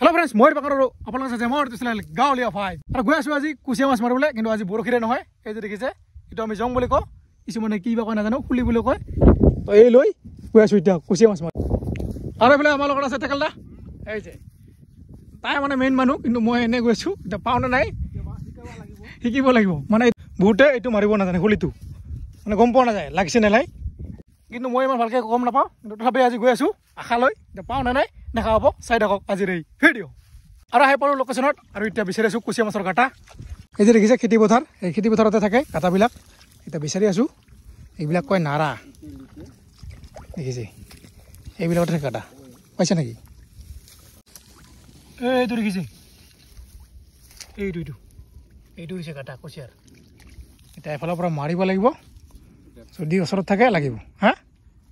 Hello friends, মই পাকৰো আপোনালোক সাথে মোৰ তেছলে গাঁৱলীয়া ভাই আৰু গৈ আছো আজি কুচিয়া মাছ মাৰিবলৈ কিন্তু আজি বৰখিৰে নহয় এই যে দেখিছে ইটো আমি জং বুলি কওঁ কিছু মানে কি বা কয় নাজানো খুলি বুলি কয় তো এই লৈ গৈ আছো এতিয়া কুচিয়া মাছ মাৰি আৰু এফালে আমাৰ লগত আছে টেকেলদা এই যে তাই মানে মেইন মানুহ কিন্তু মই এনে গৈ আছো এটা পাও না নাই শিকিব লাগিব মানে বহুতে এইটো মাৰিব নাজানে খুলিটো মানে গম পোৱা নাযায় লাগিছে নে নাই কিন্তু মই ইমান ভালকে গম নাপাওঁ কিন্তু তথাপি আজি গৈ আছো আশা লৈ এটা পাও না নাই দেখা হ'ব চাই থাকক আজিৰ এই ভিডিঅ' আৰু আহি পালোঁ লোকেশ্যনত আৰু এতিয়া বিচাৰি আছোঁ কুচিয়া মাছৰ কাটা এই যে দেখিছে খেতি পথাৰ এই খেতি পথাৰতে থাকে কাটাবিলাক এতিয়া বিচাৰি আছোঁ এইবিলাক কয় নাৰা দেখিছে এইবিলাকতে থাকে কাটা পাইছে নেকি এইটো দেখিছে এইটো হৈছে কাটা কুচিয়াৰ এতিয়া এফালৰ পৰা মাৰিব লাগিব যদি ওচৰত থাকে লাগিব হা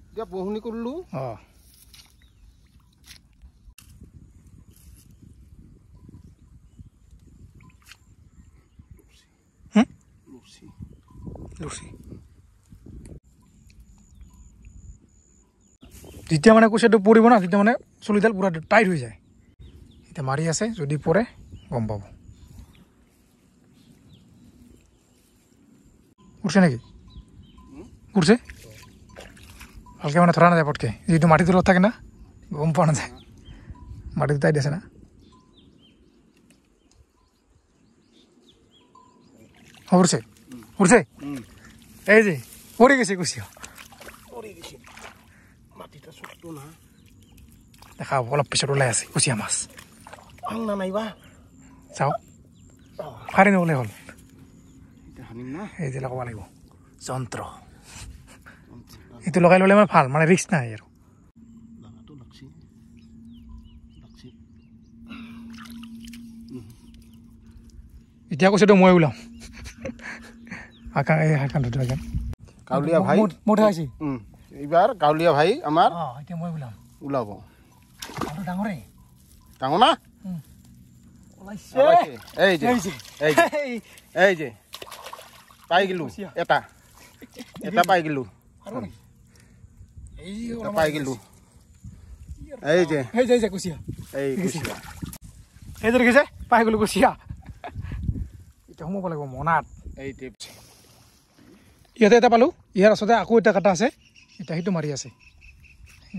এতিয়া বহুনি কৰিলোঁ অঁ যেতিয়া মানে কুচিয়াটো পৰিব না তেতিয়া মানে চুলিডাল পুৰা টাইট হৈ যায় এতিয়া মাৰি আছে যদি পৰে গম পাব উঠছে নেকি উঠছে ভালকৈ মানে ধৰা নাযায় পটকৈ যিটো মাটিৰ তলত থাকে না গম পোৱা নাযায় মাটিটো টাইট আছে না উঠছে উঠছে এই যে পৰি গৈছে কুচিয়া দেখা অলপ পিছত ওলাই আছে কুচিয়া মাছ চাওঁ ফাৰি নগ'লে হ'ল এই যে লগাব লাগিব যন্ত্ৰ এইটো লগাই ল'লে মানে ভাল মানে ৰিস্ক নাই আৰু এতিয়া কুচিয়াটো মই ওলাম কাউলীয়া ভাই মুঠে আছে এইবাৰ কাউলীয়া ভাই আমাৰ এতিয়া মই ওলাম ওলাব ডাঙৰে ডাঙৰ না এই যে পাই গেলো এটা পাই গেলো পাই গেলো এই যে কুচিয়া এই যে দেখিছে পাই গেলো কুচিয়া এতিয়া সোমাব লাগিব মনাত এই ইয়াতে এটা পালোঁ ইয়াৰ ওচৰতে আকৌ এটা কাটা আছে এতিয়া সেইটো মাৰি আছে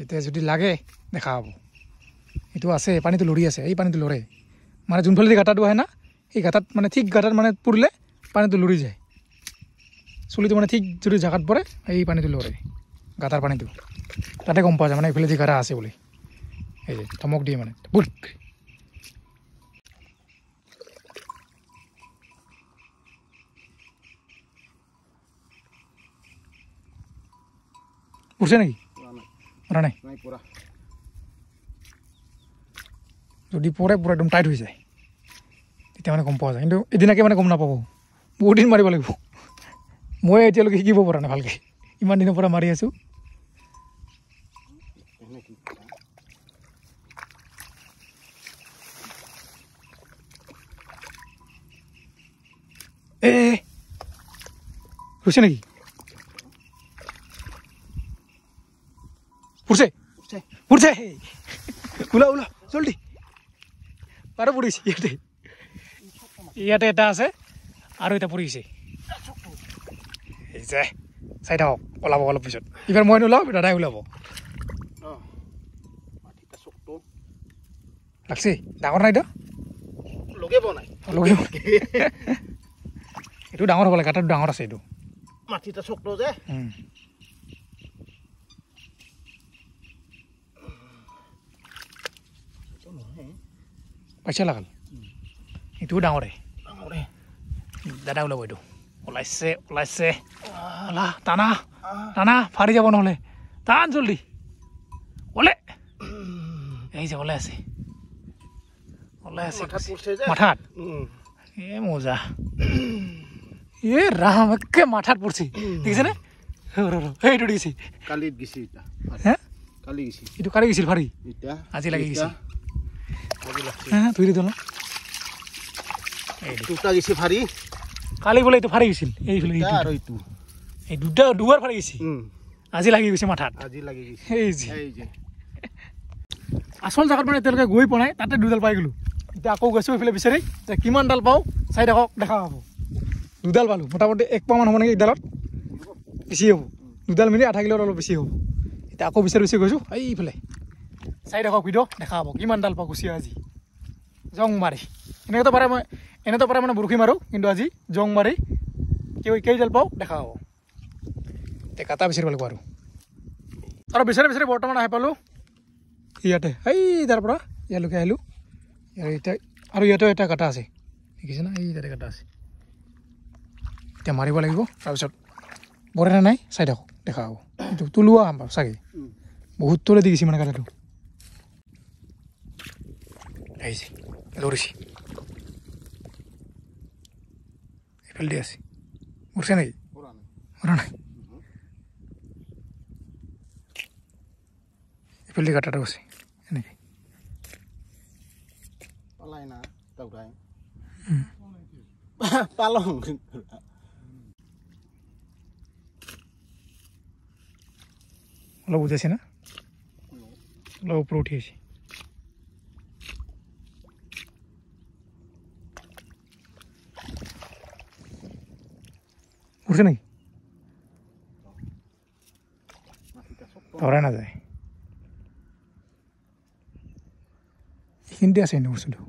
এতিয়া যদি লাগে দেখা হ'ব এইটো আছে পানীটো লৰি আছে এই পানীটো লৰে মানে যোনফালেদি গাঁতাটো আহে না সেই গাঁতাত মানে ঠিক গাঁতাত মানে পৰিলে পানীটো লৰি যায় চুলিটো মানে ঠিক যদি জাগাত পৰে এই পানীটো লৰে গাঁতাৰ পানীটো তাতে গম পোৱা যায় মানে এইফালে যি গাঁতা আছে বুলি এই যে ধমক দিয়ে মানে বুট উঠছে নেকি পৰা নাই যদি পৰে পুৰা একদম টাইট হৈ যায় তেতিয়া মানে গম পোৱা যায় কিন্তু এদিনাকে মানে গম নাপাব বহুত দিন মাৰিব লাগিব মই এতিয়ালৈকে শিকিব পৰা নাই ভালকৈ ইমান দিনৰ পৰা মাৰি আছোঁ হৈছে নেকি উঠছে উঠছে ওলা ওলা জলদি আৰু পৰিছে ইয়াতে এটা আছে আৰু এটা পৰিছে এই যে চাই থাকক ওলাব অলপ পিছত এইবাৰ মই নোলাওঁ দাদাই ওলাব লাগছে ডাঙৰ নাই এইটো ডাঙৰ হ'ব লাগে কাটাটো ডাঙৰ আছে এইটো মাটিটা চকটো যে পইচা লাগাল এইটোও ডাঙৰে দাদা ওলাব এইটো ওলাইছে ওলা টানা ফাৰি যাব নহ'লে টান জলদি ওলে এই যে ওলাই আছে মাথাত এ মজা এ ৰাম একে মাথাত পৰিছে দেখিছেনে এইটো দেখিছে কালিত গেছি এইটো কালি গৈছিল ফাৰি আজি লাগি গৈছে কালি বোলে এইটো ফাৰি গৈছিল এই দুবাৰ ফাৰি গৈছে আজি লাগি গৈছে মাথাত আচল জাগাত মানে এতিয়ালৈকে গৈ পোৱা নাই তাতে 2ডাল পাই গ'লোঁ এতিয়া আকৌ গৈছোঁ এইফালে বিচাৰি যে কিমানডাল পাওঁ চাই থাকক দেখা পাব 2ডাল পালোঁ মোটামুটি 1 পোৱামান হ'ব নেকি এইডালত বেছি হ'ব 2ডাল মিলি আধা কিলোত অলপ বেছি হ'ব এতিয়া আকৌ বিচাৰি গৈছোঁ এইফালে চাই থাকক ভিডিঅ' দেখা পাব কিমানডাল পাওঁ কুচিয়া আজি জং মাৰি এনেতো পাৰে মানে বৰশী মাৰোঁ কিন্তু আজি জং মাৰি কেইডাল পাওঁ দেখা পাব এতিয়া কাটা বিচাৰিব লাগিব আৰু বিচাৰি বৰ্তমান আহি পালোঁ ইয়াতে এই তাৰ পৰা ইয়ালৈকে আহিলোঁ আৰু ইয়াতেও এটা কাটা আছে দেখিছে না এই তাতে কাটা আছে এতিয়া মাৰিব লাগিব তাৰপিছত বৰে নে নাই চাই থাকক দেখা পাব এইটো তোলোৱা চাগে বহুত তলে দেখিছে মানে কাটাটো আহিছে ধৰিছে এইফালে দি আছে উঠছে নেকি উৰা নাই এইফালে কাটাটো আছে এনেকৈ পালং অলপ বুজাইছে না অলপ ওপৰত উঠি আহিছে উঠছে নেকি ধৰাই নাযায় এইখিনিতে আছে এনে বস্তুটো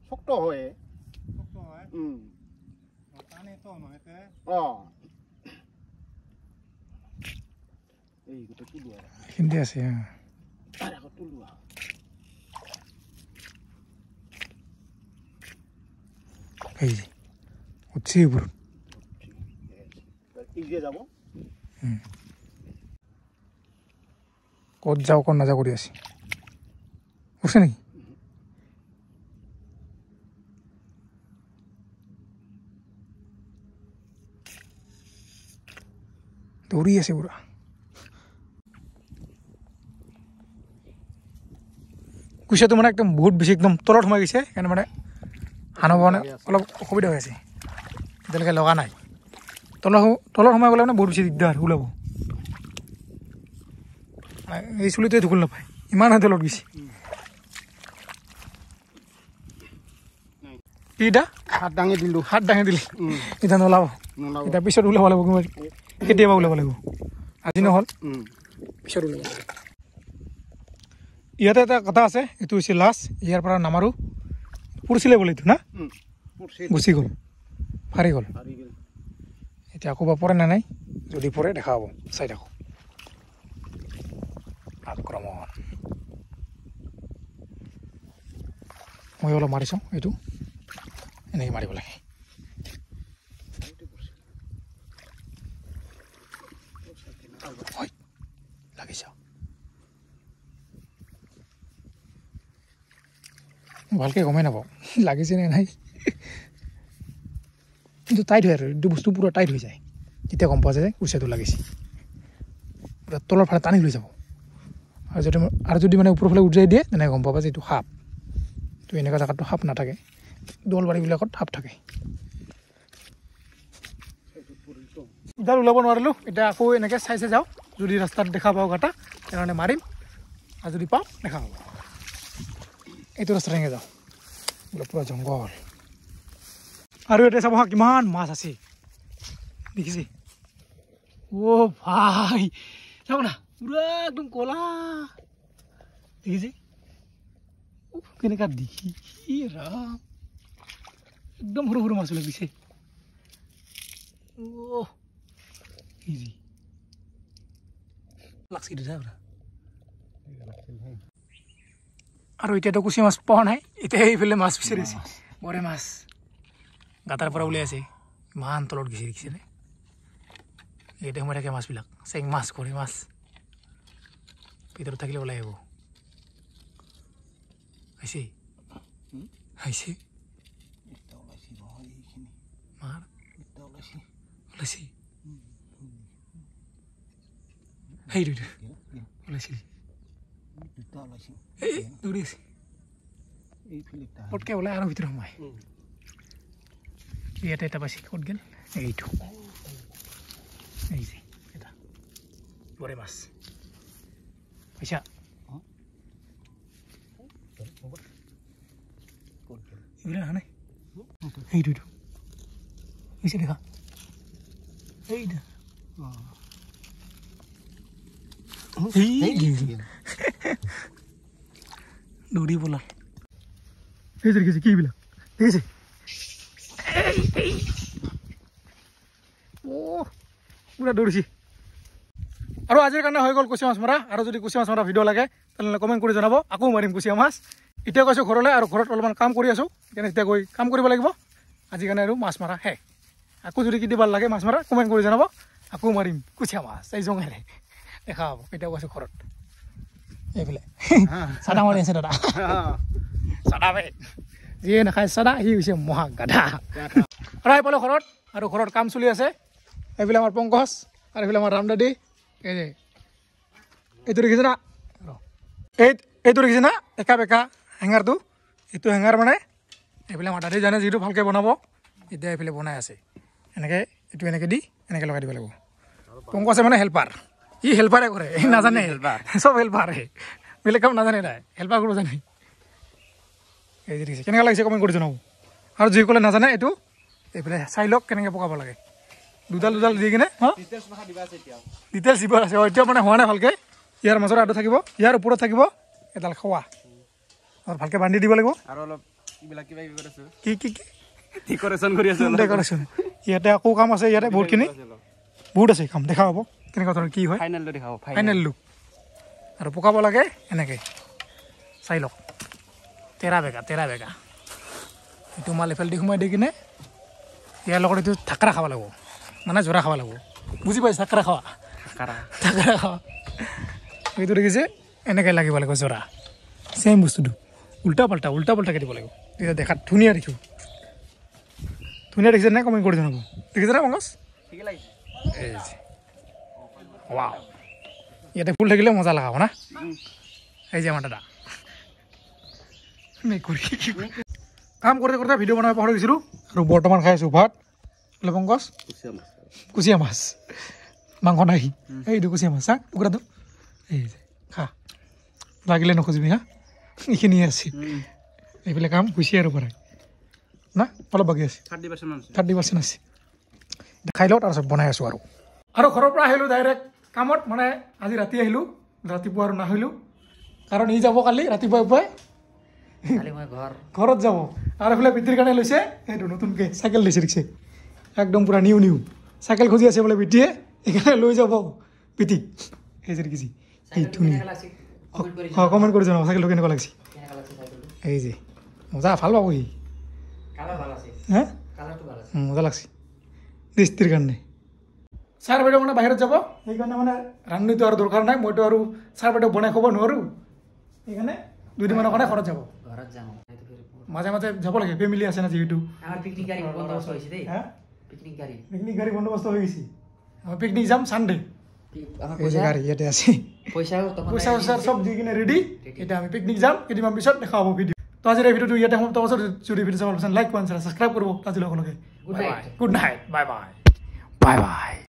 শক্ত হয় এইখিনিতে আছে উঠছে ওপৰত যাব ক'ত যাওঁ ক'ত নাযাওঁ কৰি আছে উঠছে নেকি দৌৰি আছে পুৰা কুচিয়াটো মানে একদম বহুত বেছি একদম তলত সোমাই গৈছে সেইকাৰণে মানে সানাব মানে অলপ অসুবিধা হৈ আছে এতিয়ালৈকে লগা নাই তলত সোমাই গ'লে মানে বহুত বেছি দিগদাৰ ওলাব এই চুলিটোৱে ঢুকুল নাপায় ইমান তলত গৈছে কিটা হাত দাঙি দিলোঁ এতিয়া নোলাব এতিয়া পিছত ওলাব লাগিব কেতিয়াবা ওলাব লাগিব আজি নহ'ল পিছত ওলাব ইয়াতে এটা কথা আছে এইটো হৈছে লাষ্ট ইয়াৰ পৰা নামাৰোঁ পুৰিছিলে বোলে এইটো না গুচি গ'ল ফাৰি গ'ল এতিয়া আকৌ বা পৰে নে নাই যদি পৰে দেখা পাব চাই থাকোঁ আক্ৰমণ মই অলপ মাৰি চাওঁ এইটো এনেকৈ মাৰিব লাগে লাগি চাওঁ ভালকৈ গমেই নাপাওঁ লাগিছে নে নাই কিন্তু টাইট হয় আৰু এইটো বস্তু পুৰা টাইট হৈ যায় তেতিয়া গম পোৱা যায় কুচিয়াটো লাগিছে পুৰা তলৰ ফালে টানি লৈ যাব আৰু যদি মানে ওপৰৰ ফালে উজাই দিয়ে তেনেকৈ গম পাবা যে এইটো সাপ তো এনেকুৱা জেগাততো সাপ নাথাকে দলবাৰীবিলাকত সাপ থাকে ইডাল ওলাব নোৱাৰিলোঁ এতিয়া আকৌ এনেকৈ চাই যাওঁ যদি ৰাস্তাত দেখা পাওঁ কাটা তেনেহ'লে মাৰিম আৰু যদি পাওঁ দেখা পাব এইটো ৰাস্তাত এনেকৈ যাওঁ বোলে পুৰা জংঘল আৰু এতিয়া চাব হা কিমান মাছ আছে দেখিছে অ' ভাই চাব না পুৰা একদম ক'লা দেখিছে কেনেকুৱা দেখি ৰাম একদম সৰু সৰু মাছ লাগিছে অ' ইজি লাগছি আৰু এতিয়াতো কুচিয়া মাছ পোৱা নাই এতিয়া এইফালে মাছ বিচাৰিছে বৰে মাছ গাঁতাৰ পৰা ওলাই আছে ইমান তলত গৈছে দেখিছেনে ইয়াতে সোমাই থাকে মাছবিলাক চেং মাছ কৰি মাছ ভিতৰত থাকিলে ওলাই আহিব আহিছে আহিছে মাৰ ওলাইছে সেই দুইটা ওলাইছিল এই দৌৰি আছে পটকৈ ওলাই আৰু ভিতৰত সোমাই ইয়াতে এটা পাইছে ক'ত গ'ল এইটো এই যে এটা গৰৈ মাছ পইচা এইবিলাক অহা নাই এইটো হৈছে দেখা এইটা দৌৰি পলাল এই যে দেখিছে কি এইবিলাক দেখিছে পুৰা দৌৰিছে আৰু আজিৰ কাৰণে হৈ গ'ল কুচিয়া মাছ মৰা আৰু যদি কুচিয়া মাছ মৰা ভিডিঅ' লাগে তেনেহ'লে কমেণ্ট কৰি জনাব আকৌ মাৰিম কুচিয়া মাছ এতিয়া গৈছোঁ ঘৰলৈ আৰু ঘৰত অলপমান কাম কৰি আছোঁ সেইকাৰণে এতিয়া গৈ কাম কৰিব লাগিব আজিৰ কাৰণে আৰু মাছ মৰা শেষ আকৌ যদি কেতিয়াবা লাগে মাছ মৰা কমেণ্ট কৰি জনাব আকৌ মাৰিম কুচিয়া মাছ এই জঙেৰে দেখা হ'ব এতিয়া গৈছোঁ ঘৰত এইফালে চাদা মাৰি আছে দাদা চাদা বে যিয়ে নাখায় চাদা সি হৈছে মহা গাধা আৰু আহি পালোঁ ঘৰত আৰু ঘৰত কাম চলি আছে এইফালে আমাৰ পংকজ আৰু এইফালে আমাৰ ৰামদাদী এই যে এইটো দেখিছে না এইটো দেখিছে না একা বেকা হেঙাৰটো এইটো হেঙাৰ মানে এইফালে আমাৰ দাদী জানে যিটো ভালকৈ বনাব এতিয়া এইফালে বনাই আছে এনেকৈ এইটো এনেকৈ দি এনেকৈ লগাই দিব লাগিব পংকজে মানে হেল্পাৰ ই হেল্পাৰে কৰে এই নাজানে চব হেল্পাৰে বেলেগ কাম নাজানে তাই হেল্পাৰ কৰিব জানে এই যে দেখিছে কেনেকুৱা লাগিছে কমেণ্ট কৰি জনাব আৰু যিসকলে নাজানে এইটো এইফালে চাই লওক কেনেকৈ পকাব লাগে দুডাল দি কিনে ডিটেইলছ দিব আছে এতিয়া মানে হোৱা নাই ভালকৈ ইয়াৰ মাজত আদু থাকিব ইয়াৰ ওপৰত থাকিব এডাল খোৱা আৰু ভালকৈ বান্ধি দিব লাগিব আৰু অলপ এইবিলাক কিবা কিবি কৰিছোঁ কি ডেকৰেশ্যন কৰি আছোঁ ডেকৰেশ্যন ইয়াতে আকৌ কাম আছে ইয়াতে বহুতখিনি বহুত আছে কাম দেখা হ'ব কেনেকুৱা ধৰণৰ কি হয় ফাইনেলটো দেখাব ফাইনেল লুক আৰু পকাব লাগে এনেকৈ চাই লওক তেৰা বেগা এইটো মাল এইফালে দি সোমাই দি কিনে ইয়াৰ লগত এইটো ঢাকৰা খাব লাগিব মানে জোৰা খাব লাগিব বুজি পাইছে ঢাকৰা খোৱা এইটো দেখিছে এনেকৈ লাগিব লাগিব জোৰা চেম বস্তুটো উল্টা পাল্টাকৈ দিব লাগিব তেতিয়া দেখাত ধুনীয়া দেখিব ধুনীয়া দেখিছে নাই কমেণ্ট কৰি জনাব দেখিছে না পংকজ এই যে ৱাও ইয়াতে ফুল থাকিলে মজা লগাব না এই যে আমাৰ দাদা কাম কৰোঁতে ভিডিঅ' বনাব পাহৰি গৈছিলোঁ আৰু বৰ্তমান খাই আছোঁ ভাত বোলে পংকজ কুচিয়া মাছ মাংস নাই এইটো কুচিয়া মাছ চা টুকুৰাটো এই যে খা লাগিলে নখুজিবি হা এইখিনিয়ে আছে এইফালে কাম হৈছে আৰু পৰাই না অলপ বাকী আছে 30% আছে খাই লওঁ তাৰপিছত বনাই আছোঁ আৰু ঘৰৰ পৰা আহিলোঁ ডাইৰেক্ট কামত মানে আজি ৰাতি আহিলোঁ ৰাতিপুৱা আৰু নাহিলোঁ কাৰণ ই যাব কালি ৰাতিপুৱাই ঘৰত যাব আৰু এইফালে পিতৃৰ কাৰণে লৈছে সেইটো নতুনকৈ চাইকেল লৈছে দেখিছে একদম পূৰা নিউ চাইকেল খুজি আছে বোলে পিতৃয়ে সেইকাৰণে লৈ যাব পিতৃ এই যে দেখিছে এই ধুনীয়া কমেণ্ট কৰি জনাব চাইকেলটো কেনেকুৱা লাগিছে এই যে মজা ভাল পাব সি হা মজা লাগছে দৃষ্টিৰ কাৰণে চাৰ বাইদেউ মানে বাহিৰত যাব সেইকাৰণে মানে ৰান্ধনীটো আৰু দৰকাৰ নাই মইতো আৰু চাৰ বাইদেউ বনাই খাব নোৱাৰোঁ সেইকাৰণে 2 দিনমানৰ কাৰণে ঘৰত যাব মাজে যাব লাগে ফেমিলি আছে না যিহেতু পিকনিক গাড়ী বন্দোবস্ত হৈ গৈছে আমি পিকনিক যাম চানডে গাড়ী ইয়াতে আছে পইচা চব দি কিনে ৰেডি এতিয়া আমি পিকনিক যাম কেইদিনমান পিছত দেখা হ'ব ভিডিঅ' তো আজিৰ এই ভিডিঅ'টো ইয়াতে সমাপ্ত কৰিছোঁ যদি ভিডিঅ' চাব বিচাৰে লাইক কৰিব ছাবস্ক্ৰাইব কৰিব আজিলৈকে গুড নাইট বাই বাই